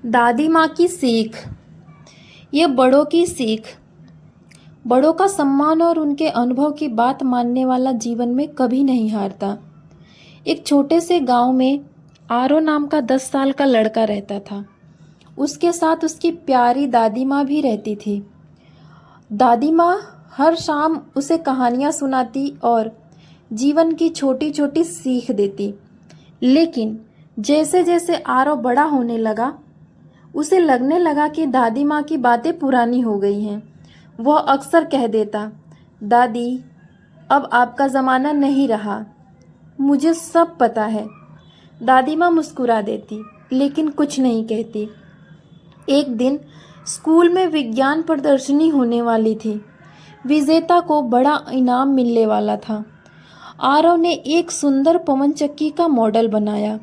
दादी माँ की सीख। ये बड़ों की सीख। बड़ों का सम्मान और उनके अनुभव की बात मानने वाला जीवन में कभी नहीं हारता। एक छोटे से गांव में आरो नाम का 10 साल का लड़का रहता था। उसके साथ उसकी प्यारी दादी माँ भी रहती थी। दादी माँ हर शाम उसे कहानियाँ सुनाती और जीवन की छोटी छोटी सीख देती। लेकिन जैसे जैसे आरव बड़ा होने लगा, उसे लगने लगा कि दादी माँ की बातें पुरानी हो गई हैं। वह अक्सर कह देता, दादी अब आपका ज़माना नहीं रहा, मुझे सब पता है। दादी माँ मुस्कुरा देती लेकिन कुछ नहीं कहती। एक दिन स्कूल में विज्ञान प्रदर्शनी होने वाली थी। विजेता को बड़ा इनाम मिलने वाला था। आरव ने एक सुंदर पवन चक्की का मॉडल बनाया।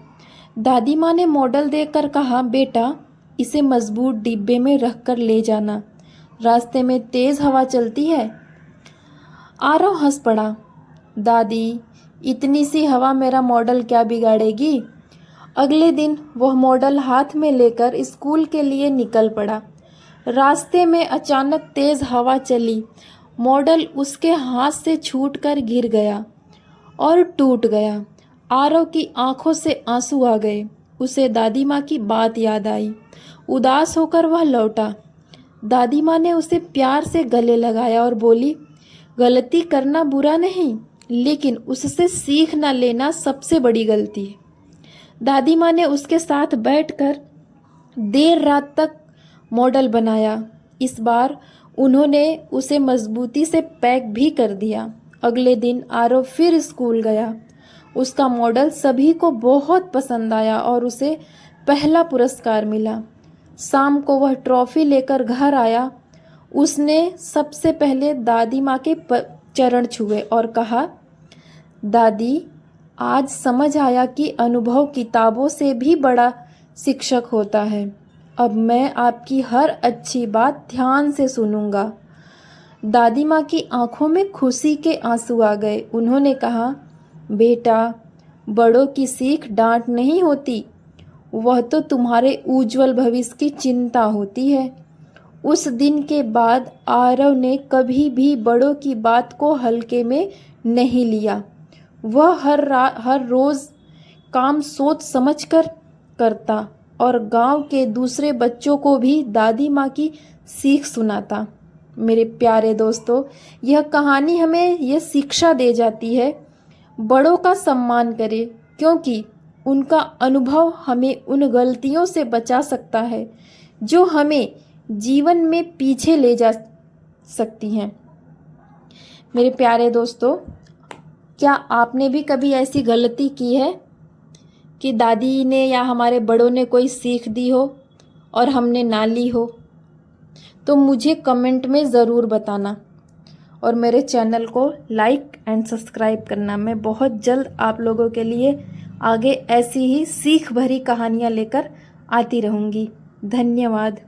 दादी माँ ने मॉडल देखकर कहा, बेटा इसे मजबूत डिब्बे में रखकर ले जाना, रास्ते में तेज हवा चलती है। आरव हंस पड़ा, दादी इतनी सी हवा मेरा मॉडल क्या बिगाड़ेगी। अगले दिन वह मॉडल हाथ में लेकर स्कूल के लिए निकल पड़ा। रास्ते में अचानक तेज हवा चली। मॉडल उसके हाथ से छूटकर गिर गया और टूट गया। आरव की आंखों से आंसू आ गए। उसे दादी माँ की बात याद आई। उदास होकर वह लौटा। दादी माँ ने उसे प्यार से गले लगाया और बोली, गलती करना बुरा नहीं, लेकिन उससे सीख न लेना सबसे बड़ी गलती है। दादी माँ ने उसके साथ बैठकर देर रात तक मॉडल बनाया। इस बार उन्होंने उसे मजबूती से पैक भी कर दिया। अगले दिन आरव फिर स्कूल गया। उसका मॉडल सभी को बहुत पसंद आया और उसे पहला पुरस्कार मिला। शाम को वह ट्रॉफी लेकर घर आया। उसने सबसे पहले दादी माँ के चरण छुए और कहा, दादी आज समझ आया कि अनुभव किताबों से भी बड़ा शिक्षक होता है। अब मैं आपकी हर अच्छी बात ध्यान से सुनूंगा। दादी माँ की आंखों में खुशी के आंसू आ गए। उन्होंने कहा, बेटा बड़ों की सीख डांट नहीं होती, वह तो तुम्हारे उज्जवल भविष्य की चिंता होती है। उस दिन के बाद आरव ने कभी भी बड़ों की बात को हल्के में नहीं लिया। वह हर रोज़ काम सोच समझकर करता और गांव के दूसरे बच्चों को भी दादी माँ की सीख सुनाता। मेरे प्यारे दोस्तों, यह कहानी हमें यह शिक्षा दे जाती है, बड़ों का सम्मान करें, क्योंकि उनका अनुभव हमें उन गलतियों से बचा सकता है जो हमें जीवन में पीछे ले जा सकती हैं। मेरे प्यारे दोस्तों, क्या आपने भी कभी ऐसी गलती की है कि दादी ने या हमारे बड़ों ने कोई सीख दी हो और हमने ना ली हो? तो मुझे कमेंट में ज़रूर बताना और मेरे चैनल को लाइक एंड सब्सक्राइब करना। मैं बहुत जल्द आप लोगों के लिए आगे ऐसी ही सीख भरी कहानियाँ लेकर आती रहूँगी। धन्यवाद।